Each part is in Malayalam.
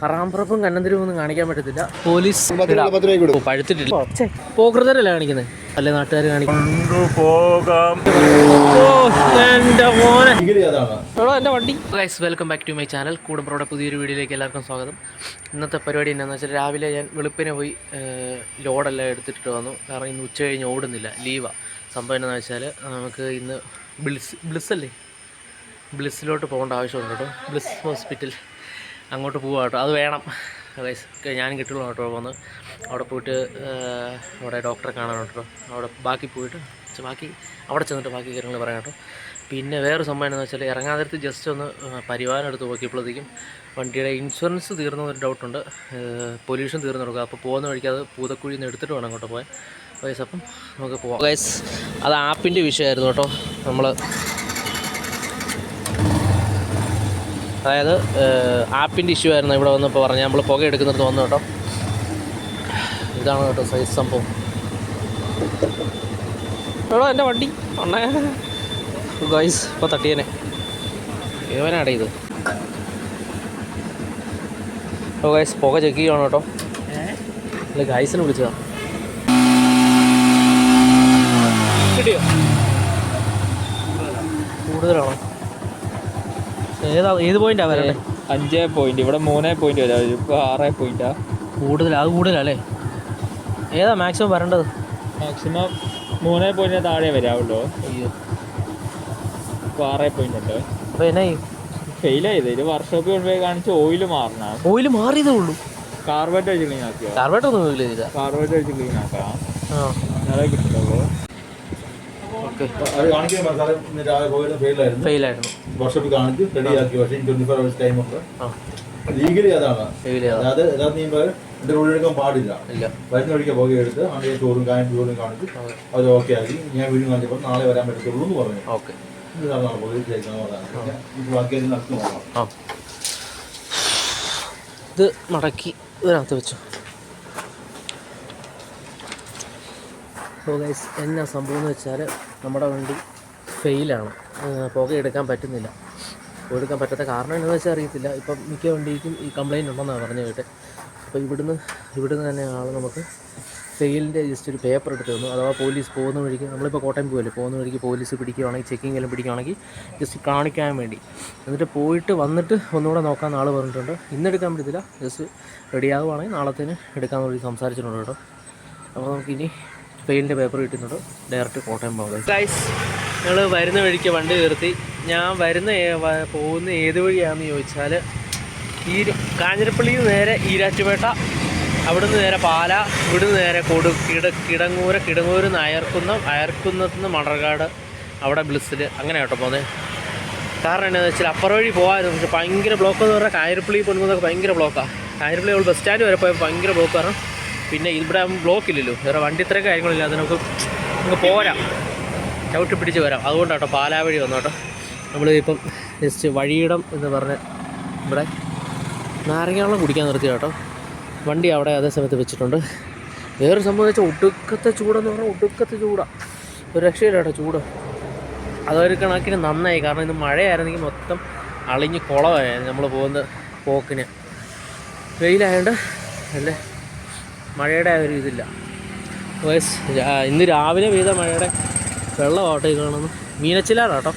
കറാമ്പുറപ്പും കണ്ണന്തിരിവൊന്നും കാണിക്കാൻ പറ്റത്തില്ല. പോലീസ് പഴുത്തിട്ടില്ല. പോകൃതരല്ലേ കാണിക്കുന്നത്, അല്ലെ നാട്ടുകാർ കാണിക്കുന്നു. എന്റെ വണ്ടി. Guys, welcome back to my channel. കൂടുമ്പറോടെ പുതിയൊരു വീഡിയോയിലേക്ക് എല്ലാവർക്കും സ്വാഗതം. ഇന്നത്തെ പരിപാടി എന്താണെന്ന് വെച്ചാൽ, രാവിലെ ഞാൻ വെളുപ്പിനെ പോയി ലോഡെല്ലാം എടുത്തിട്ട് വന്നു. കാരണം ഇന്ന് ഉച്ച കഴിഞ്ഞ് ഓടുന്നില്ല, ലീവാണ്. സംഭവം എന്താണെന്ന് വെച്ചാൽ, നമുക്ക് ഇന്ന് ബ്ലിസ്സിലോട്ട് പോകേണ്ട ആവശ്യമുണ്ട് കേട്ടോ. ബ്ലിസ് ഹോസ്പിറ്റൽ അങ്ങോട്ട് പോവാം കേട്ടോ. അത് വേണം ഗൈസ്, ഞാനും കിട്ടുള്ളൂ കേട്ടോ. വന്ന് അവിടെ പോയിട്ട് അവിടെ ഡോക്ടറെ കാണാനുണ്ട് കേട്ടോ. അവിടെ ബാക്കി അവിടെ ചെന്നിട്ട് ബാക്കി കാര്യങ്ങൾ പറയാം കേട്ടോ. പിന്നെ വേറൊരു സംഭവം എന്താണെന്ന് വെച്ചാൽ, ഇറങ്ങാതിരത്ത് ജസ്റ്റ് ഒന്ന് പരിവാഹനം എടുത്ത് നോക്കിയപ്പോഴത്തേക്കും വണ്ടിയുടെ ഇൻഷുറൻസ് തീർന്നൊരു ഡൗട്ടുണ്ട്. പൊല്യൂഷൻ തീർന്നു കൊടുക്കുക. അപ്പോൾ പോകുന്ന വഴിക്ക് അത് പൂതക്കുഴിയിൽ നിന്ന് എടുത്തിട്ട് വേണം അങ്ങോട്ട് പോയാൽ ഗൈസ്. അപ്പം നമുക്ക് പോവാം ഗൈസ്. അത് ആപ്പിൻ്റെ വിഷയമായിരുന്നു കേട്ടോ. അതായത് ആപ്പിൻ്റെ ഇഷ്യൂ ആയിരുന്നു. ഇവിടെ വന്നപ്പോൾ പറഞ്ഞാൽ നമ്മൾ പുക എടുക്കുന്നിടത്ത് വന്നു കേട്ടോ. ഇതാണ് കേട്ടോ സൈസ് സംഭവം. എൻ്റെ വണ്ടി അണ്ണേ ഗൈസ്, ഇപ്പോൾ തട്ടിയനെ ഏവനാടെ ഇത്. അപ്പോൾ ഗൈസ്, പുക ചെക്ക് ചെയ്യണം കേട്ടോ. അല്ല, ഗൈസിനെ വിളിച്ചതാണ്. കിട്ടിയോ? കൂടുതലാണോ? ഏത് പോയിന്റാണ് വരട്ടെ? 5 പോയിന്റ്. ഇവിടെ 3 പോയിന്റ് വരാം. ഇപ്പോൾ 6 പോയിന്റാ. അത് കൂടുതലല്ലേ? ഏതാ മാക്സിമം വരേണ്ടത്? മാക്സിമം 3 പോയിന്റിന് താഴെ വരാവുള്ളൂ. അയ്യോ, ഇപ്പോൾ 6 പോയിന്റ് ഉണ്ട്. അപ്പോൾ എന്നാ ഫെയിലായത്? ഇത് വർക്ക്ഷോപ്പിൽ കൊണ്ടുപോയി കാണിച്ച് ഓയിൽ മാറണം. ഓയിൽ മാറിയതേ ഉള്ളൂ. കാർബേറ്റ് വെച്ച് ക്ലീൻ ആക്കിയോ? കാർബേറ്റ് ഒന്നും ഇല്ല. കാർബേറ്റ് വെച്ച് ക്ലീൻ ആക്കാം. അതെ കിട്ടുള്ളൂ. ഫെയിലായിരുന്നു. വർക്ക്ഷോപ്പിൽ കാണിച്ച് റെഡിയാക്കി. പക്ഷേ 24 hours ടൈം ഉണ്ട്. ലീഗലി അതാണ്. അതായത് എന്റെ റോഡ് എടുക്കാൻ പാടില്ല. വരുന്ന വഴിക്ക് പുക എടുത്ത് അങ്ങനെ ചോറും കാണിച്ച് അവർ ഓക്കെ ആക്കി. ഞാൻ വീണ്ടും കാണിച്ചപ്പോൾ നാളെ വരാൻ പറ്റത്തുള്ളൂ എന്ന് പറഞ്ഞു. ഇതാണ് പോലീസ് ബാക്കി നടത്തി നോക്കാം. ഇത് മടക്കി ഇതിനകത്ത് വെച്ചു. ഗൈസ്, എന്നാ സംഭവം എന്ന് വെച്ചാൽ, നമ്മുടെ വണ്ടി ഫെയിലാണ്. പുക എടുക്കാൻ പറ്റുന്നില്ല. പുക എടുക്കാൻ പറ്റാത്ത കാരണം എന്താണെന്ന് വെച്ചാൽ അറിയത്തില്ല. ഇപ്പം മിക്ക വണ്ടിക്കും ഈ കംപ്ലയിൻ്റ് ഉണ്ടെന്നാണ് പറഞ്ഞു കേട്ടെ. അപ്പോൾ ഇവിടുന്ന് തന്നെ ആൾ നമുക്ക് ഫെയിലിൻ്റെ ജസ്റ്റ് ഒരു പേപ്പർ എടുത്ത് തന്നു. അഥവാ പോലീസ് പോകുന്ന വഴിക്ക്, നമ്മളിപ്പോൾ കോട്ടയം പോകുമല്ലോ, പോകുന്ന വഴിക്ക് പോലീസ് പിടിക്കുകയാണെങ്കിൽ, ചെക്കിംഗ് എല്ലാം പിടിക്കുകയാണെങ്കിൽ ജസ്റ്റ് കാണിക്കാൻ വേണ്ടി. എന്നിട്ട് പോയിട്ട് വന്നിട്ട് ഒന്നുകൂടെ നോക്കാൻ ആൾ പറഞ്ഞിട്ടുണ്ട്. ഇന്നെടുക്കാൻ പറ്റത്തില്ല, ജസ്റ്റ് റെഡിയാകുവാണെങ്കിൽ നാളത്തേന് എടുക്കാമെന്ന് വേണ്ടി സംസാരിച്ചിട്ടുണ്ട് കേട്ടോ. അപ്പോൾ നമുക്കിനി ഫെയിലിൻ്റെ പേപ്പർ കിട്ടുന്നുണ്ട്. ഡയറക്റ്റ് കോട്ടയം പോകാം. ഗൈസ്, ഞങ്ങൾ വരുന്ന വഴിക്ക് വണ്ടി നിർത്തി. ഞാൻ പോകുന്ന ഏത് വഴിയാണെന്ന് ചോദിച്ചാൽ, കാഞ്ഞിരപ്പള്ളിയിൽ നിന്ന് നേരെ ഈരാറ്റുപേട്ട, അവിടുന്ന് നേരെ പാല, ഇവിടുന്ന് നേരെ കിടങ്ങൂര് നിന്ന് അയർക്കുന്നത്ത് നിന്ന് മണർകാട്, അവിടെ ബ്ലിസ്സിൽ, അങ്ങനെ കേട്ടോ പോകുന്നത്. കാരണം എന്താണെന്ന് വെച്ചാൽ, അപ്പുറം വഴി പോകാമായിരുന്നു. പക്ഷേ ഭയങ്കര ബ്ലോക്ക് എന്ന് പറഞ്ഞാൽ കാഞ്ഞിരപ്പള്ളി പോകുന്നതൊക്കെ ഭയങ്കര ബ്ലോക്കാണ്. കാഞ്ഞിരപ്പള്ളി നമ്മൾ ബസ് സ്റ്റാൻഡ് വരെ പോയപ്പോൾ ഭയങ്കര ബ്ലോക്ക്. കാരണം പിന്നെ ഇവിടെ ബ്ലോക്ക് ഇല്ലല്ലോ, വേറെ വണ്ടി ഇത്രയും കാര്യങ്ങളില്ല. അത് നമുക്ക് പോരാം, ചവിട്ടി പിടിച്ച് വരാം. അതുകൊണ്ടാട്ടോ പാലാ വഴി വന്നു കേട്ടോ. നമ്മൾ ഇപ്പം ജസ്റ്റ് വഴിയിടം എന്ന് പറഞ്ഞ് ഇവിടെ നാരങ്ങാവെള്ളം കുടിക്കാൻ നിർത്തി കേട്ടോ. വണ്ടി അവിടെ അതേ സമയത്ത് വെച്ചിട്ടുണ്ട്. വേറൊരു സംഭവം വെച്ചാൽ, ഒടുക്കത്തെ ചൂടെന്ന് പറഞ്ഞാൽ ഒടുക്കത്തെ ചൂടാണ്. ഒരു രക്ഷയില്ല കേട്ടോ ചൂട്. അതൊരു കണക്കിന് നന്നായി. കാരണം ഇന്ന് മഴയായിരുന്നെങ്കിൽ മൊത്തം അളിഞ്ഞ് കുളമായിരുന്നു നമ്മൾ പോകുന്ന പോക്കിന്. വെയിലായതുകൊണ്ട് അല്ലേ, മഴയുടെ ആ ഒരു ഇതില്ല. ഇന്ന് രാവിലെ പെയ്ത മഴയുടെ വെള്ളമാട്ടോ ഈ കാണുന്നു. മീനച്ചിലാറാട്ടോ.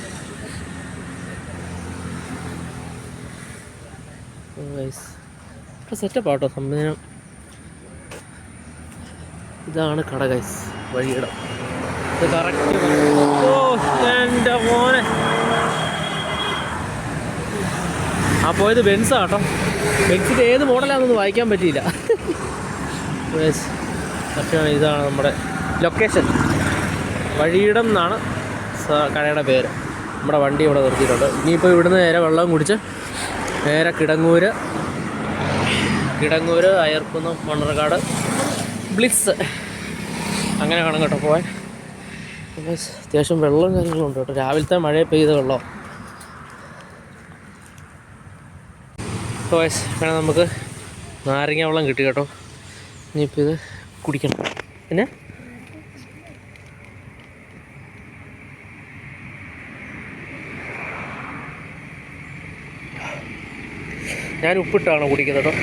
സെറ്റപ്പ് ആട്ടോ സംവിധാനം. ഇതാണ് കട ഗൈസ്, വഴിയിടം. ഇത് കറക്റ്റ്. ഓ എൻ്റെ മോനെ, ആ പോയത് ബെൻസാട്ടോ. ബെൻസിൻ്റെ ഏത് മോഡലാണെന്നൊന്നും വായിക്കാൻ പറ്റിയില്ല. സത്യമാണ്. ഇതാണ് നമ്മുടെ ലൊക്കേഷൻ. വഴിയിടം എന്നാണ് കടയുടെ പേര്. നമ്മുടെ വണ്ടി ഇവിടെ നിർത്തിയിട്ടുണ്ട്. ഇനിയിപ്പോൾ ഇവിടുന്ന് നേരെ വെള്ളം കുടിച്ച് നേരെ കിടങ്ങൂര്, അയർക്കുന്നം, മണ്ണർക്കാട്, ബ്ലിസ്, അങ്ങനെ വേണം കേട്ടോ പോകാൻ. അത്യാവശ്യം വെള്ളം കാര്യങ്ങളുണ്ട് കേട്ടോ. രാവിലത്തെ മഴ പെയ്ത വെള്ളം. വേണം നമുക്ക് നാരങ്ങ വെള്ളം കിട്ടി കേട്ടോ. ഇനിയിപ്പോൾ ഇത് കുടിക്കണം. പിന്നെ ഞാൻ ഉപ്പിട്ടാണ് കുടിക്കുന്നത് കേട്ടോ.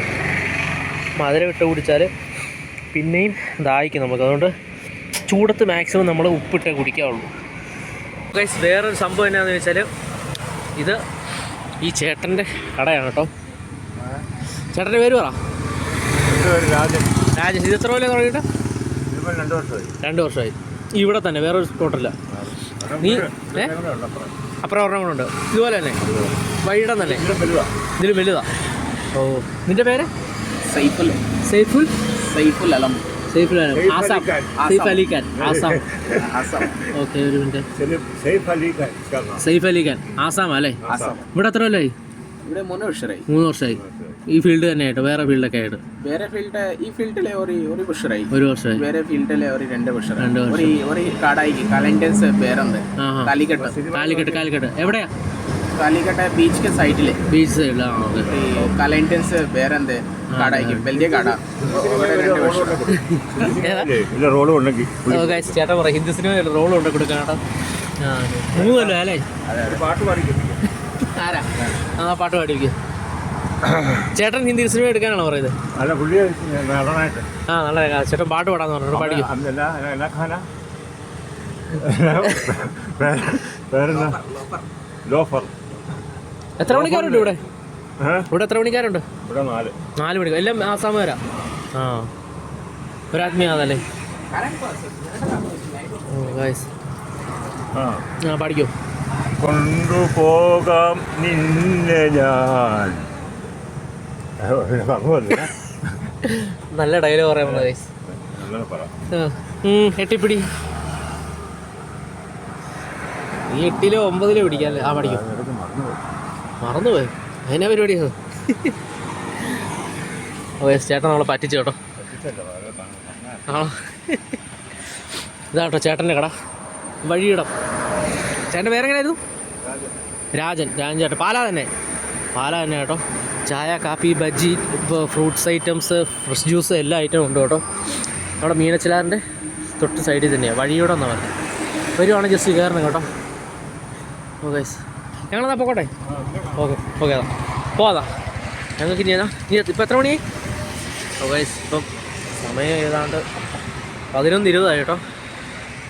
മധുരം ഇട്ട് കുടിച്ചാൽ പിന്നെയും ദാഹിക്കും നമുക്ക്. അതുകൊണ്ട് ചൂടത്ത് മാക്സിമം നമ്മൾ ഉപ്പിട്ടേ കുടിക്കാവുള്ളൂ. ഗൈസ് വേറൊരു സംഭവം എന്നാന്ന് വെച്ചാൽ ഇത് ഈ ചേട്ടൻ്റെ കടയാണ് കേട്ടോ. ചേട്ടൻ്റെ പേര് പറ. രാജൻ. ഇത് എത്ര കൊല്ലം തുടങ്ങിയിട്ട്? 2 വർഷമായി. ഇവിടെ തന്നെ വേറൊരു സ്പോട്ടില്ല. നീ അപ്പുറം ഒരെണ്ണം കൂടെ ഉണ്ട് ഇതുപോലെ തന്നെ വൈകിടം തന്നെ. ഇതിൽ വലുതാ. ഓ നിൻ്റെ പേര്? സൈഫുൽ. അലം. സൈഫുൽ അലം. ആസാം. സൈഫ് അലി ഖാൻ. ആസാം. ഓക്കെ ഒരു മിനിറ്റ്. സൈഫ് അലി ഖാൻ ആസാം അല്ലേ? ഇവിടെ എത്ര കൊല്ലമായി? ഇവിടെ 3 വർഷമായി. 3 വർഷമായി. ഈ ഫീൽഡ് തന്നെ ആയിട്ട് വേറെ ഫീൽഡൊക്കെ ആയിട്ട്? വേറെ ഫീൽഡ് ഈ ഫീൽഡിലെ ഒരു വർഷമായി. 1 വർഷമായി. വേറെ ഫീൽഡിലെ 2 വർഷമായി. ഒരു കാടായിക്ക് കാലൻഡൻസ് പേരെന്ത് കാലിക്കട്ട്. എവിടെയാ? കാലിക്കട്ട് ബീച്ച് സൈഡില്. ബീച്ച് സൈഡിലാ. കാലൻഡൻസ് പേരെന്ത് കാടായിക്ക് വലിയ കാട. ചേട്ടാ പറ ഹിന്ദി സിനിമ റോൾ കൊണ്ട് കൊടുക്കാം കേട്ടോ. 3 കൊല്ലം അല്ലേ? ആരാ പാട്ട് പാടിയിരിക്കും? ചേട്ടൻ ഹിന്ദി സിനിമ എടുക്കാനാണോ പറയുന്നത്? നല്ല ചേട്ടൻ പാട്ട് പാടാന്ന് പറഞ്ഞു. പാടിക്കും. എത്ര മണിക്കാരുണ്ട് ഇവിടെ? എത്ര മണിക്കാരുണ്ട്? 4 മണിക്കാർ. എല്ലാം ആസാമുകാരാ? ആ ഒരാത്മീയതല്ലേ? പാടിക്കോ. കൊണ്ടുപോകാം നിന്നെ ഞാൻ. നല്ല ഡയലോഗ് പറയാൻ വന്ന ഗൈസ്. എട്ടിപ്പിടി. നീ 8ലോ 9ലോ പിടിക്കാല്ലേ? ആ പഠിക്കും. മറന്നുപോയി. അതിനാ പരിപാടിയോ? ചേട്ടൻ നമ്മളെ പറ്റിച്ചു കേട്ടോ. ആണോ? ഇതാട്ടോ ചേട്ടൻ്റെ കട. വഴിയിടം. ചേട്ടൻ്റെ പേരെങ്ങനെയായിരുന്നു? രാജൻ ചേട്ടൻ. പാല തന്നെ കേട്ടോ. ചായ, കാപ്പി, bajji, fruits items, fresh juice എല്ലാ ഐറ്റവും ഉണ്ട് കേട്ടോ. അവിടെ മീനച്ചിലാറിൻ്റെ തൊട്ട് സൈഡിൽ തന്നെയാണ്. വഴിയോടെ എന്നാണ് പറഞ്ഞത്. വരുവാണെങ്കിൽ ജസ്റ്റ് കയറണം കേട്ടോ. ഓക്കെ ഞങ്ങളെന്നാ പോകട്ടെ. ഓക്കെ അതാ പോകാതാ. ഞങ്ങൾക്ക് ഇനി ഇപ്പം എത്ര മണിയായി? ഓക്കെ ഇപ്പം സമയം ഏതാണ്ട് 11:20 കേട്ടോ.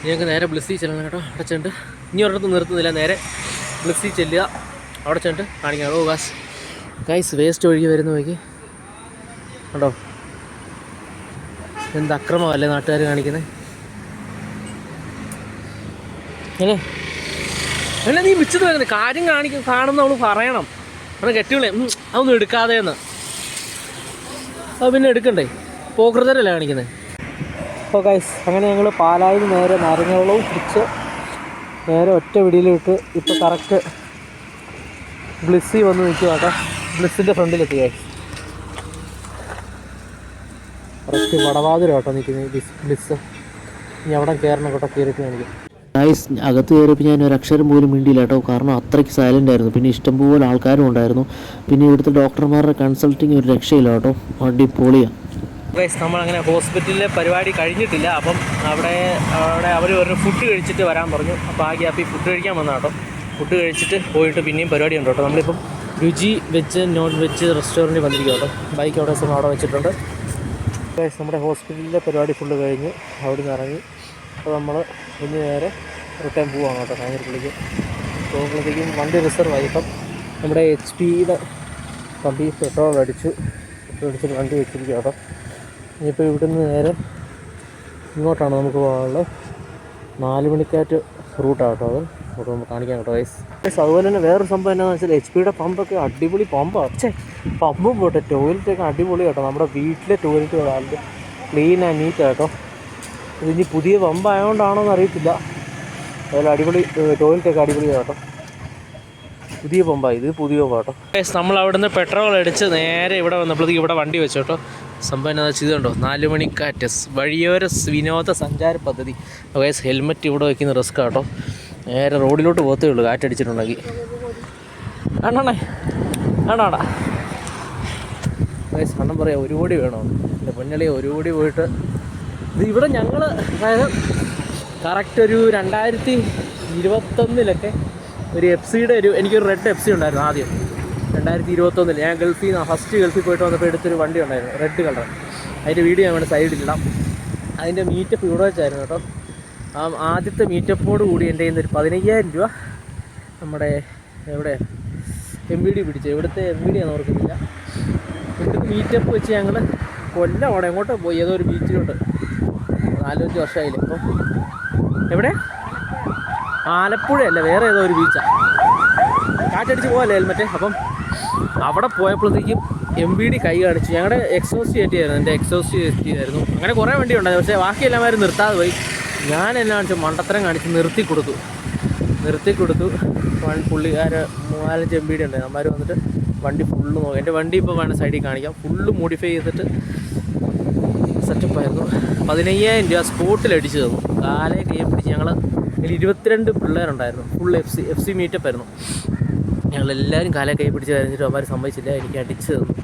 ഞങ്ങൾക്ക് നേരെ ബ്ലിസ്സിൽ ചെല്ലണം കേട്ടോ. അവിടെ ചെന്നിട്ട് ഇനി ഒരിടത്ത് നിർത്തുന്നില്ല. നേരെ ബ്ലിസ്സിൽ ചെല്ലുക. അവിടെ ചെന്നിട്ട് കാണിക്കാം. ഓ ഗൈസ് വേസ്റ്റ് ഒഴുകി വരുന്ന നോക്കി കണ്ടോ. എന്ത് അക്രമമല്ലേ നാട്ടുകാർ കാണിക്കുന്നത്. അല്ല നീ മിച്ചത് വരുന്നത് കാര്യം കാണുന്ന നമ്മൾ പറയണം. അവിടെ കെട്ടികളെ അതൊന്നും എടുക്കാതെയെന്ന്. അത് പിന്നെ എടുക്കണ്ടേ? പോകൃതരല്ലേ കാണിക്കുന്നത്. അപ്പോൾ ഗൈസ് അങ്ങനെ ഞങ്ങൾ പാലായിൽ നേരെ നാരങ്ങവെള്ളവും കുടിച്ച് നേരെ ഒറ്റ വിടിയിലിട്ട് ഇപ്പോൾ കറക്റ്റ് ബ്ലിസ്സിൽ വന്ന് നിൽക്കുക കേട്ടോ. ബ്ലിസ്സിൻ്റെ ഫ്രണ്ടിലെത്തി ഗൈസ്. കറക്റ്റ് വടവാതിരം കേട്ടോ നിൽക്കുന്നത് ബ്ലിസ്. ഇനി അവിടെ കയറണം കേട്ടോ. കയറിയിട്ട് കാണിക്കും ഗൈസ്. അകത്ത് കയറിയപ്പോൾ ഞാൻ ഒരു അക്ഷരം പോലും മിണ്ടിയില്ല കേട്ടോ. കാരണം അത്രയ്ക്ക് സൈലൻ്റ് ആയിരുന്നു. പിന്നെ ഇഷ്ടംപോലെ ആൾക്കാരും ഉണ്ടായിരുന്നു. പിന്നെ ഇവിടുത്തെ ഡോക്ടർമാരുടെ കൺസൾട്ടിങ് ഒരു രക്ഷയില്ല കേട്ടോ. അടിപൊളിയാണ് ഗൈസ്. നമ്മളങ്ങനെ ഹോസ്പിറ്റലിലെ പരിപാടി കഴിഞ്ഞിട്ടില്ല. അപ്പം അവിടെ അവർ ഒരു ഫുഡ് കഴിച്ചിട്ട് വരാൻ പറഞ്ഞു. അപ്പോൾ ആ ഗ്യാപ്പിൽ ഫുഡ് കഴിക്കാൻ വന്ന കേട്ടോ. ഫുഡ് കഴിച്ചിട്ട് പോയിട്ട് പിന്നെയും പരിപാടി ഉണ്ട് കേട്ടോ. നമ്മളിപ്പം രുചി വെജ് നോൺ വെജ് റെസ്റ്റോറൻറ്റിൽ വന്നിരിക്കും കേട്ടോ. ബൈക്ക് അവിടെ വെച്ചിട്ടുണ്ട് ഗൈസ്. നമ്മുടെ ഹോസ്പിറ്റലിലെ പരിപാടി ഫുള്ള് കഴിഞ്ഞ് അവിടെ നിന്ന് ഇറങ്ങി. അപ്പോൾ നമ്മൾ ഇന്ന് നേരെ റിട്ടേൺ പോവാണ് കേട്ടോ. കാഞ്ഞിരപ്പള്ളിക്ക് പോകുമ്പോഴത്തേക്കും വണ്ടി റിസർവ് ആയി. ഇപ്പം നമ്മുടെ HP-യുടെ പമ്പിൽ പെട്രോൾ അടിച്ചിട്ട് വണ്ടി വെച്ചിരിക്കുക കേട്ടോ. ഇനിയിപ്പോൾ ഇവിടുന്ന് നേരെ ഇങ്ങോട്ടാണ് നമുക്ക് പോകാനുള്ളത്. 4 മണിക്കാറ്റ് റൂട്ടാണ് കേട്ടോ. അത് അവിടെ നമുക്ക് കാണിക്കാം കേട്ടോ ഗൈസ്. അതുപോലെ തന്നെ വേറൊരു സംഭവം എന്താണെന്ന് വെച്ചാൽ HP-യുടെ പമ്പൊക്കെ അടിപൊളി പമ്പാണ്. പമ്പും പോട്ടെ ടോയ്ലറ്റൊക്കെ അടിപൊളി കേട്ടോ. നമ്മുടെ വീട്ടിലെ ടോയ്ലറ്റ് വളരെ ക്ലീൻ ആൻഡ് നീറ്റ് കേട്ടോ. ഇതിനി പുതിയ പമ്പായതുകൊണ്ടാണോ എന്ന് അറിയത്തില്ല. അതുപോലെ അടിപൊളി ടോയ്ലറ്റൊക്കെ അടിപൊളി കേട്ടോ. പുതിയ പമ്പാണ് ഇത്. പുതിയ പമ്പ കേട്ടോ. നമ്മൾ അവിടെ നിന്ന് പെട്രോൾ അടിച്ച് നേരെ ഇവിടെ വന്നപ്പോഴത്തേക്ക് ഇവിടെ വണ്ടി വെച്ചു കേട്ടോ. സംഭവം എന്താ ചെയ്തുണ്ടോ? 4 മണിക്കാറ്റ് വഴിയോര വിനോദ സഞ്ചാര പദ്ധതി. ഗൈസ് ഹെൽമെറ്റ് ഇവിടെ വയ്ക്കുന്ന റിസ്ക് കേട്ടോ. നേരെ റോഡിലോട്ട് പോകത്തേ ഉള്ളൂ കാറ്റടിച്ചിട്ടുണ്ടെങ്കിൽ. ആണോടാ ഗൈസ്. അണ്ണൻ പറയാം 1 കോടി വേണോ? എൻ്റെ പൊന്നളി 1 കോടി പോയിട്ട് ഇത് ഇവിടെ ഞങ്ങൾ അതായത് കറക്റ്റ് ഒരു 2021 ഒരു FC-യുടെ എനിക്കൊരു റെഡ് FC ഉണ്ടായിരുന്നു ആദ്യം. 2021 ഞാൻ ഫസ്റ്റ് ഗൾഫിൽ പോയിട്ട് വന്നപ്പോൾ എടുത്തൊരു വണ്ടി ഉണ്ടായിരുന്നു, റെഡ് കളർ. അതിൻ്റെ വീഡിയോ ഞാൻ ഇവിടെ സൈഡിലിടാം. അതിൻ്റെ മീറ്റപ്പ് ഇവിടെ വെച്ചായിരുന്നു കേട്ടോ. ആദ്യത്തെ മീറ്റപ്പോട് കൂടി എൻ്റെ കയ്യിൽ നിന്ന് ഒരു 15,000 രൂപ നമ്മുടെ എവിടെ MVD പിടിച്ചു. ഇവിടുത്തെ MVD ആണെന്ന് ഓർക്കുന്നില്ല. ഇവിടുത്തെ മീറ്റപ്പ് വെച്ച് ഞങ്ങൾ കൊല്ലം അവിടെ എങ്ങോട്ടോ പോയി, ഏതോ ഒരു ബീച്ചിലോട്ട്. 4-5 വർഷമായില്ലേ ഇപ്പം. എവിടെ? ആലപ്പുഴയല്ല, വേറെ ഏതോ ഒരു ബീച്ചാണ്. കാറ്റടിച്ച് പോകല്ലേ ഹെൽമെറ്റ്. അപ്പം അവിടെ പോയപ്പോഴത്തേക്കും MVD കൈ കാണിച്ചു. ഞങ്ങളുടെ എക്സോസ്റ്റ് കയറ്റിയായിരുന്നു, എൻ്റെ എക്സോസ്റ്റ് കയറ്റിയായിരുന്നു. അങ്ങനെ കുറേ വണ്ടി ഉണ്ടായിരുന്നു, പക്ഷേ ബാക്കിയെല്ലാവരും നിർത്താതെ പോയി. ഞാൻ എന്നാ കാണിച്ചു, മണ്ടത്തരം കാണിച്ച് നിർത്തി കൊടുത്തു. പുള്ളിക്കാർ 4-5 MVD ഉണ്ടായിരുന്നു. അമ്മമാർ വന്നിട്ട് വണ്ടി ഫുള്ള് നോക്കി. എൻ്റെ വണ്ടി ഇപ്പോൾ വേണം സൈഡിൽ കാണിക്കാം. ഫുള്ള് മോഡിഫൈ ചെയ്തിട്ട് സെറ്റപ്പായിരുന്നു. 15,000 രൂപ സ്പോട്ടിൽ അടിച്ചു തന്നു. കാലേ കൈ പിടിച്ച് ഞങ്ങൾ 22 പിള്ളേരുണ്ടായിരുന്നു. ഫുൾ FC മീറ്റപ്പ് ആയിരുന്നു. ഞങ്ങളെല്ലാവരും കാലേ കൈ പിടിച്ച് കഴിഞ്ഞിട്ട് അവന്മാർ സമ്മതിച്ചില്ല, എനിക്ക് അടിച്ചു തന്നു.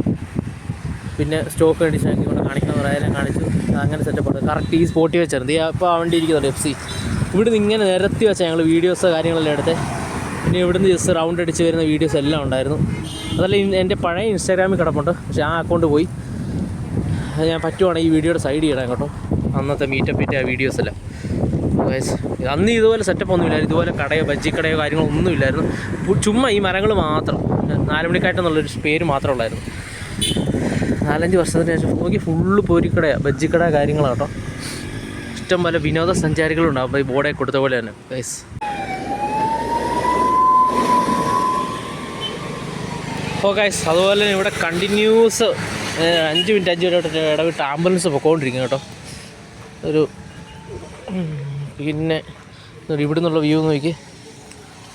പിന്നെ സ്റ്റോക്ക് കണ്ടീഷനാക്കി കൊണ്ട് കാണിക്കണം പറയാനും കാണിച്ചു. അങ്ങനെ സെറ്റപ്പാണ്. കറക്റ്റ് ഈ സ്പോട്ടിൽ വെച്ചായിരുന്നു. ഇപ്പോൾ ആ വണ്ടി ഇരിക്കുന്നുണ്ട് FC. ഇവിടുന്ന് ഇങ്ങനെ നിരത്തി വെച്ചാൽ ഞങ്ങൾ വീഡിയോസ് കാര്യങ്ങളെല്ലാം എടുത്ത്. പിന്നെ ഇവിടുന്ന് ജസ്റ്റ് റൗണ്ട് അടിച്ച് വരുന്ന വീഡിയോസ് എല്ലാം ഉണ്ടായിരുന്നു. അതല്ല എൻ്റെ പഴയ ഇൻസ്റ്റാഗ്രാമിൽ കിടപ്പുണ്ട്, പക്ഷേ ആ അക്കൗണ്ട് പോയി. ഞാൻ പറ്റുവാണെങ്കിൽ ഈ വീഡിയോയുടെ സൈഡ് ചെയ്യണം കേട്ടോ, അന്നത്തെ മീറ്റപ്പിൻ്റെ ആ വീഡിയോസ് എല്ലാം. അന്ന് ഇതുപോലെ സെറ്റപ്പ് ഒന്നുമില്ലായിരുന്നു, ഇതുപോലെ കടയോ ബജ്ജിക്കടയോ കാര്യങ്ങളോ ഒന്നുമില്ലായിരുന്നു. ചുമ്മാ ഈ മരങ്ങൾ മാത്രം, 4 മണിക്കാറ്റെന്നുള്ളൊരു പേര് മാത്രമേ ഉള്ളായിരുന്നു. 4-5 വർഷത്തിന് ശേഷം നോക്കി ഫുള്ള് പൊരിക്കടയാണ്, ബജ്ജിക്കട കാര്യങ്ങളാണ് കേട്ടോ. ഇഷ്ടം പോലെ വിനോദസഞ്ചാരികളുണ്ടാകും ഈ ബോർഡേ കൊടുത്ത പോലെ തന്നെ ഗൈസ്. അപ്പോൾ ഗൈസ് അതുപോലെ തന്നെ ഇവിടെ കണ്ടിന്യൂസ് 5 മിനിറ്റ് ഇടവിട്ട് ആംബുലൻസ് പൊക്കോണ്ടിരിക്കും കേട്ടോ. ഒരു പിന്നെ ഇവിടെ നിന്നുള്ള വ്യൂ നോക്കി,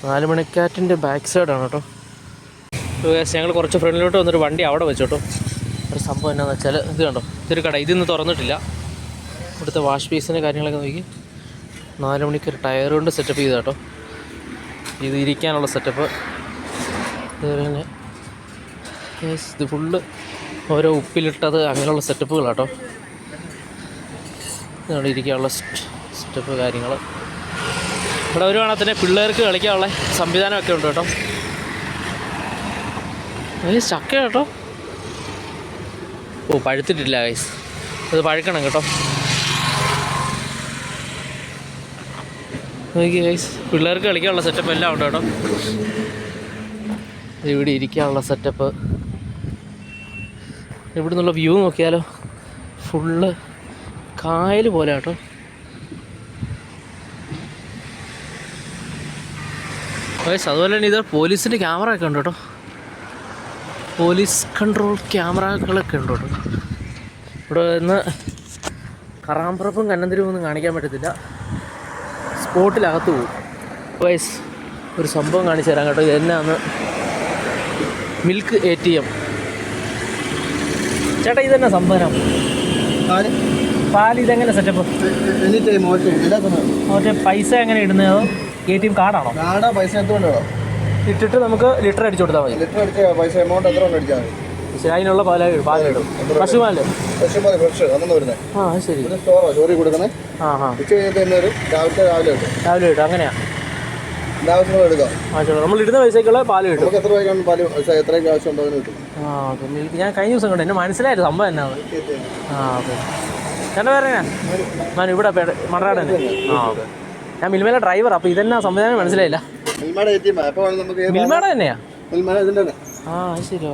4 മണിക്കാറ്റിൻ്റെ ബാക്ക് സൈഡാണ് കേട്ടോ. ഞങ്ങൾ കുറച്ച് ഫ്രണ്ടിലോട്ട് വന്നിട്ട് വണ്ടി അവിടെ വെച്ചോട്ടോ. ഒരു സംഭവം എന്നാന്ന് വെച്ചാൽ ഇത് കണ്ടോ, ഇതൊരു കട, ഇതിന്ന് തുറന്നിട്ടില്ല. ഇവിടുത്തെ വാഷ് പീസിൻ്റെ കാര്യങ്ങളൊക്കെ നോക്കി 4 മണിക്ക് ഒരു ടയർ കൊണ്ട് സെറ്റപ്പ് ചെയ്ത കേട്ടോ. ഇത് ഇരിക്കാനുള്ള സെറ്റപ്പ്. അതുപോലെ തന്നെ ഇത് ഫുള്ള് ഓരോ ഉപ്പിലിട്ടത് അങ്ങനെയുള്ള സെറ്റപ്പുകളാട്ടോ. ഇതാണ് ഇരിക്കാനുള്ള സ്റ്റെപ്പ് കാര്യങ്ങൾ. ഇവിടെ വരുവാണെങ്കിൽ തന്നെ പിള്ളേർക്ക് കളിക്കാനുള്ള സംവിധാനമൊക്കെ ഉണ്ട് കേട്ടോ. ചക്ക കേട്ടോ. ഓ പഴുത്തിട്ടില്ല ഗൈസ്, അത് പഴുക്കണം കേട്ടോ. നോക്കി ഗൈസ്, പിള്ളേർക്ക് കളിക്കാനുള്ള സെറ്റപ്പ് എല്ലാം ഉണ്ട് കേട്ടോ. ഇവിടെ ഇരിക്കാനുള്ള സെറ്റപ്പ്. ഇവിടെ നിന്നുള്ള വ്യൂ നോക്കിയാലോ, ഫുള്ള് കായൽ പോലെ കേട്ടോ. അതുപോലെ തന്നെ ഇത് പോലീസിൻ്റെ ക്യാമറ ഒക്കെ ഉണ്ട് കേട്ടോ. പോലീസ് കൺട്രോൾ ക്യാമറകളൊക്കെ ഉണ്ട് കേട്ടോ. ഇവിടെ നിന്ന് കറാമ്പറപ്പും കന്നന്തിരിവും ഒന്നും കാണിക്കാൻ പറ്റത്തില്ല, സ്പോട്ടിലകത്ത് പോകും. വൈസ് ഒരു സംഭവം കാണിച്ചു തരാം കേട്ടോ. എന്നാന്ന് മിൽക്ക് ATM. ചേട്ടാ ഇതെന്നാ സംഭവം? പാല് ഇതെങ്ങനെ സെറ്റപ്പ്? മറ്റേ പൈസ എങ്ങനെ ഇടുന്നതോ ATM കാർഡാണോ? കാർഡാ, പൈസ എന്തുകൊണ്ടോ ഇട്ടിട്ട് നമുക്ക് ലിറ്റർ അടിച്ചു കൊടുത്താൽ മതി. ലിറ്റർ അടിച്ച പൈസ എമൗണ്ട് എത്ര കൊണ്ട് അടിച്ചാൽ മതി? ശരി, അതിനുള്ള പാലിടും. പശുപാല് ഫ്രഷ് അന്നു വരുന്നത്. ആ ശരി. ചോറി കൊടുക്കുന്നത്. ഉച്ച കഴിഞ്ഞിട്ട് എന്നൊരു രാവിലെ കിട്ടും. അങ്ങനെയാ ആവശ്യങ്ങൾ എടുക്കാം. നമ്മൾ ഇടുന്ന പൈസക്കുള്ള പാല് കിട്ടും. നമുക്ക് എത്ര രൂപയ്ക്കാണ് പാല്, എത്രയ്ക്ക് ആവശ്യം ഉണ്ടോ അതിന് കിട്ടും. മിൽക്ക് ഞാൻ കഴിഞ്ഞ ദിവസം കണ്ടു, എന്നെ മനസ്സിലായത് സംഭവം എന്നാണ്. ഓക്കെ. ചേട്ടൻ വേറെ ഞാൻ ഇവിടെ മണറാട് തന്നെ. ഓക്കെ. ഞാൻ മിൽമേലെ ഡ്രൈവർ, അപ്പോൾ ഇതെന്നാ സംവിധാനം മനസ്സിലായില്ല. മിൽമേട തന്നെയാ? ശരി.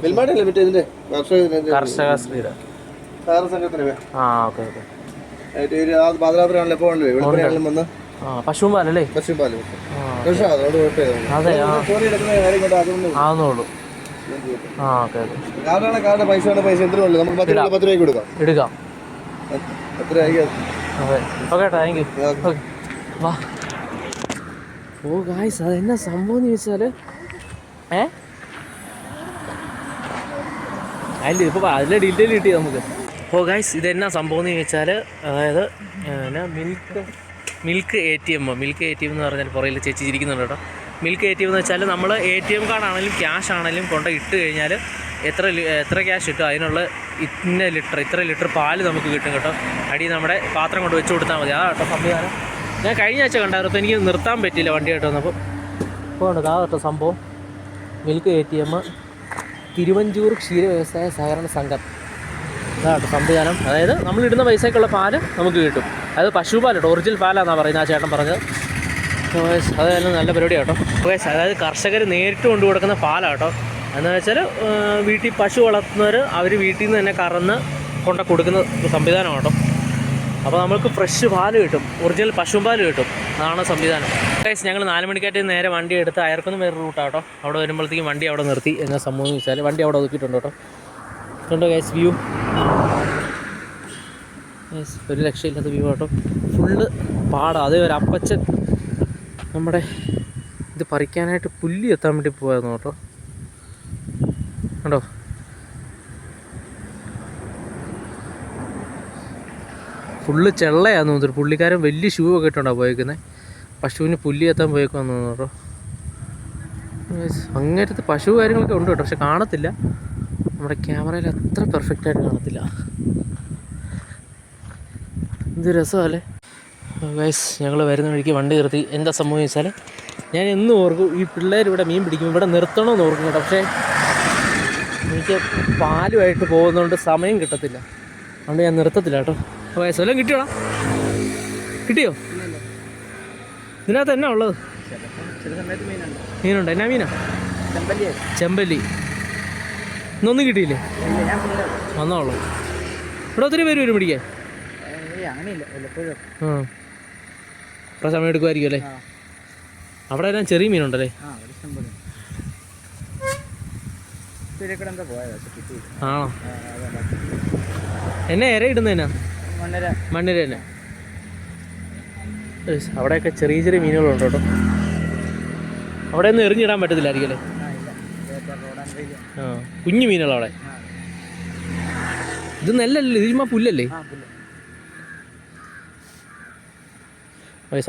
കർഷക ശ്രീയുടെ ഓക്കെ ഓക്കെ. പാദയാത്രയാണല്ലോ ഇപ്പോൾ വന്ന് പശുവും പാലല്ലേ? പശുപാല്. അതെ ആവുന്നുള്ളൂ. Okay okay. കാർഡ് പൈസ എന്തിനുള്ളൂ, നമുക്ക് 10 രൂപയ്ക്ക് കൊടുക്കാം. എടുക്കാം. എത്ര അതെ. Okay thank you. ഓക്കെ വാ. ഓ ഗായ്സ്, അതെന്നാ സംഭവം എന്ന് ചോദിച്ചാൽ അതിൻ്റെ ഇപ്പോൾ അതിൻ്റെ ഡീറ്റെയിൽ കിട്ടി നമുക്ക്. ഓ ഗായ്സ്, ഇതെന്നാ സംഭവം എന്ന് ചോദിച്ചാൽ, അതായത് മിൽക്ക് ATM എന്ന് പറഞ്ഞാൽ പുറകിൽ ചേച്ചി ഇരിക്കുന്നുണ്ട് കേട്ടോ. മിൽക്ക് ATM എന്ന് വെച്ചാൽ നമ്മൾ ATM കാർഡാണെങ്കിലും ക്യാഷ് ആണെങ്കിലും കൊണ്ട് ഇട്ട് കഴിഞ്ഞാൽ എത്ര ക്യാഷ് കിട്ടും അതിനുള്ള ഇത്ര ലിറ്റർ പാല് നമുക്ക് കിട്ടും കേട്ടോ. അടി നമ്മുടെ പാത്രം കൊണ്ട് വെച്ച് കൊടുത്താൽ മതി. അതാ കേട്ടോ സംവിധാനം. ഞാൻ കഴിഞ്ഞ ആഴ്ച കണ്ടായിരുന്നു, അപ്പോൾ എനിക്ക് നിർത്താൻ പറ്റിയില്ല വണ്ടി കേട്ടോ. വന്നപ്പോൾ കേട്ടോ സംഭവം മിൽക്ക് ATM. തിരുവഞ്ചൂർ ക്ഷീര വ്യവസായ സഹകരണ സംഘം. അതാണ് സംവിധാനം. അതായത് നമ്മളിടുന്ന പൈസയ്ക്കുള്ള പാല് നമുക്ക് കിട്ടും. അത് പശുപാലുണ്ട്, ഒറിജിനൽ പാലാണെന്നാണ് പറയുന്നത് ആ ചേട്ടൻ പറഞ്ഞത്. അതായത് നല്ല പരിപാടി കേട്ടോ. അതായത് കർഷകർ നേരിട്ട് കൊണ്ടു കൊടുക്കുന്ന പാലാട്ടോ. എന്ന് വെച്ചാൽ വീട്ടിൽ പശു വളർത്തുന്നവർ അവർ വീട്ടിൽ നിന്ന് തന്നെ കറന്ന് കൊണ്ട് കൊടുക്കുന്ന സംവിധാനം കേട്ടോ. അപ്പോൾ നമുക്ക് ഫ്രഷ് പാല് കിട്ടും, ഒറിജിനൽ പശുപാല് കിട്ടും. അതാണ് സംവിധാനം. ഞങ്ങൾ 4 മണിക്കായിട്ട് നേരെ വണ്ടി എടുത്ത് അയർക്കുന്ന വേറെ റൂട്ടാട്ടോ. അവിടെ വരുമ്പോഴത്തേക്കും വണ്ടി അവിടെ നിർത്തി. എന്നാ സംഭവം എന്ന് വെച്ചാൽ വണ്ടി അവിടെ ഒതുക്കിയിട്ടുണ്ട് കേട്ടോ. കണ്ടോ ഗൈസ് വ്യൂ, ഒരു രക്ഷയില്ലാത്ത വ്യൂ കേട്ടോ. ഫുള്ള് പാടാ. അതേ ഒരു അപ്പച്ചൻ നമ്മുടെ ഇത് പറിക്കാനായിട്ട് പുല്ലി എത്താൻ വേണ്ടി പോയായിരുന്നു കേട്ടോ. കണ്ടോ ഫുള്ള് ചെള്ളയാന്ന് തോന്നുന്നു. പുള്ളിക്കാരൻ വലിയ ഷൂ ഒക്കെ ഇട്ടുണ്ടാവും പോയേക്കുന്നത്. പശുവിന് പുല്ലി എത്താൻ പോയേക്കാന്ന് തോന്നുന്നു കേട്ടോ. അങ്ങനത്തെ പശു കാര്യങ്ങളൊക്കെ ഉണ്ട് കേട്ടോ, പക്ഷെ കാണത്തില്ല. നമ്മുടെ ക്യാമറയിൽ അത്ര പെർഫെക്റ്റായിട്ട് കാണത്തില്ല. എന്ത് രസമല്ലേ ഗൈസ്. ഞങ്ങൾ വരുന്ന വഴിക്ക് വണ്ടി നിർത്തി. എന്താ സംഭവം വെച്ചാൽ ഞാൻ എന്നും ഓർക്കും ഈ പിള്ളേർ ഇവിടെ മീൻ പിടിക്കും, ഇവിടെ നിർത്തണമെന്ന് ഓർക്കും കേട്ടോ. പക്ഷേ എനിക്ക് പാലുമായിട്ട് പോകുന്നതുകൊണ്ട് സമയം കിട്ടത്തില്ല, അതുകൊണ്ട് ഞാൻ നിർത്തത്തില്ല കേട്ടോ. ഗൈസ് വല്ലതും കിട്ടിയോടാ? കിട്ടിയോ? ഇതിനകത്ത് എന്നാ ഉള്ളത്? മീനുണ്ട്. എന്നാ മീനാ? ചെമ്പല്ലി. ഇന്നൊന്നും കിട്ടിയില്ലേ? വന്നോളൂ. ഇവിടെ ഒത്തിരി പേര് വരും പിടിക്കാൻ. ഇത്ര സമയം എടുക്കുമായിരിക്കും അല്ലേ? അവിടെ എല്ലാം ചെറിയ മീനുണ്ടല്ലേ? ആണോ? എന്നെ ഇര ഇടുന്നതിനാ? മണ്ണിര തന്നെ. അവിടെയൊക്കെ ചെറിയ ചെറിയ മീനുകളുണ്ട് കേട്ടോ. അവിടെ ഒന്നും എറിഞ്ഞിടാൻ പറ്റത്തില്ലായിരിക്കും അല്ലേ? കുഞ്ഞു മീനുകളോ അവിടെ? ഇത് നെല്ലല്ലേ? ഇത് ചുമ്മാ പുല്ലല്ലേ?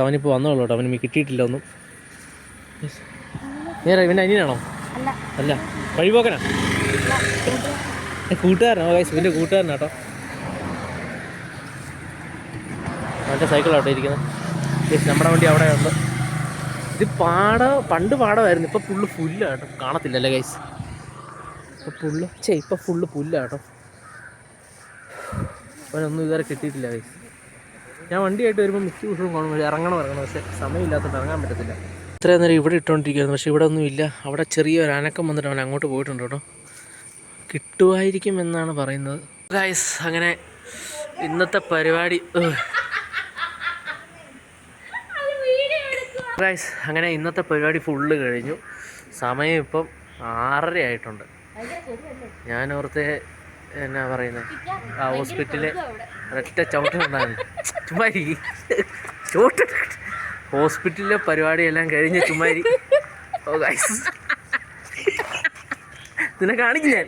അവനിപ്പോൾ വന്നോളൂ കേട്ടോ. അവന് കിട്ടിയിട്ടില്ല ഒന്നും. നേരെ ഇവൻ്റെ അനിയനാണോ? അല്ല, വഴിപോക്കനാ? കൂട്ടുകാരനോ? ഇവൻ്റെ കൂട്ടുകാരനാട്ടോ. അവൻ്റെ സൈക്കിളാട്ടോ ഇരിക്കുന്നത്. നമ്മുടെ വണ്ടി അവിടെ ഉണ്ട്. ഇത് പണ്ട് പാടമായിരുന്നു, ഇപ്പോൾ ഫുള്ള് പുല്ലാട്ടോ. കാണത്തില്ലല്ലേ ഗൈസ്? ഇപ്പോൾ ഫുള്ള് പുല്ലാട്ടോ. അവനൊന്നും ഇതുവരെ കിട്ടിയിട്ടില്ല ഗൈസ്. ഞാൻ വണ്ടിയായിട്ട് വരുമ്പോൾ മിക്ക ദിവസവും കാണുമ്പോൾ ഇറങ്ങണം, പക്ഷേ സമയമില്ലാത്തത് ഇറങ്ങാൻ പറ്റത്തില്ല. ഇത്രയും നേരം ഇവിടെ ഇട്ടുകൊണ്ടിരിക്കുകയായിരുന്നു, പക്ഷേ ഇവിടെ ഒന്നും ഇല്ല. അവിടെ ചെറിയൊരു അനക്കം വന്നിട്ട് അവൻ അങ്ങോട്ട് പോയിട്ടുണ്ട് കേട്ടോ. കിട്ടുമായിരിക്കും എന്നാണ് പറയുന്നത് ഗൈസ്. അങ്ങനെ ഇന്നത്തെ പരിപാടി ഗൈസ്, അങ്ങനെ ഇന്നത്തെ പരിപാടി ഫുള്ള് കഴിഞ്ഞു. സമയം ഇപ്പം 6:30 ആയിട്ടുണ്ട്. ഞാനോർത്തെ എന്നാ പറയുന്നത്, ആ ഹോസ്പിറ്റലിൽ ഒരൊറ്റ ചവിട്ടുണ്ടായിരുന്നു. ചുമ്മാരി ഹോസ്പിറ്റലിലെ പരിപാടിയെല്ലാം കഴിഞ്ഞ് ചുമ്മാരി. ഓ ഗൈസ്, നിന്നെ കാണിക്കും, ഞാൻ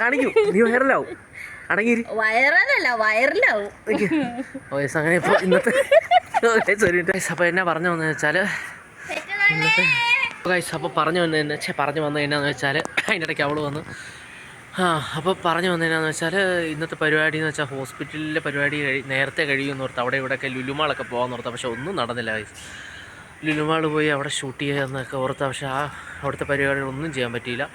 കാണിക്കും. നീ വൈറലാവും. അടങ്ങി വൈറലാവും. ഓ ഗൈസ്, അങ്ങനെ ഇപ്പോൾ ഇന്നത്തെ ഗൈസ് അപ്പോൾ എന്നാ പറഞ്ഞു വന്നതെന്ന് വെച്ചാൽ ഇന്നത്തെ ഗൈസ് അപ്പോൾ പറഞ്ഞു വന്നത് എന്നാന്ന് വെച്ചാൽ അതിൻ്റെ ഇടയ്ക്ക് അവൾ വന്ന് അപ്പോൾ പറഞ്ഞു വന്നതെന്നാന്ന് വെച്ചാൽ ഇന്നത്തെ പരിപാടി എന്ന് വെച്ചാൽ ഹോസ്പിറ്റലിലെ പരിപാടി നേരത്തെ കഴിയുമെന്ന് ഓർത്ത് അവിടെ ഇവിടെയൊക്കെ ലുലുമാളൊക്കെ പോകാമെന്ന് ഓർത്ത്. പക്ഷേ ഒന്നും നടന്നില്ല ഗൈസ്. ലുലുമാൾ പോയി അവിടെ ഷൂട്ട് ചെയ്യാമെന്നൊക്കെ ഓർത്ത്. പക്ഷേ അവിടുത്തെ പരിപാടികളൊന്നും ചെയ്യാൻ പറ്റിയില്ല.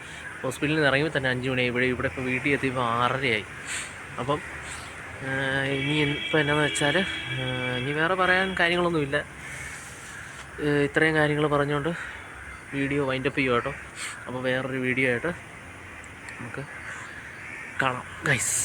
ഹോസ്പിറ്റലിൽ നിന്ന് ഇറങ്ങി തന്നെ 5 മണിയായി. ഇവിടെ ഇപ്പോൾ വീട്ടിൽ എത്തിയപ്പോൾ 6:30 ആയി. അപ്പം ഇനി ഇപ്പോൾ എന്നാന്ന് വെച്ചാൽ ഇനി വേറെ പറയാൻ കാര്യങ്ങളൊന്നുമില്ല. ഇത്രയും കാര്യങ്ങൾ പറഞ്ഞുകൊണ്ട് വീഡിയോ വൈൻഡപ്പ് ചെയ്യുക കേട്ടോ. അപ്പോൾ വേറൊരു വീഡിയോ ആയിട്ട് നമുക്ക് കാണാം ഗൈസ്.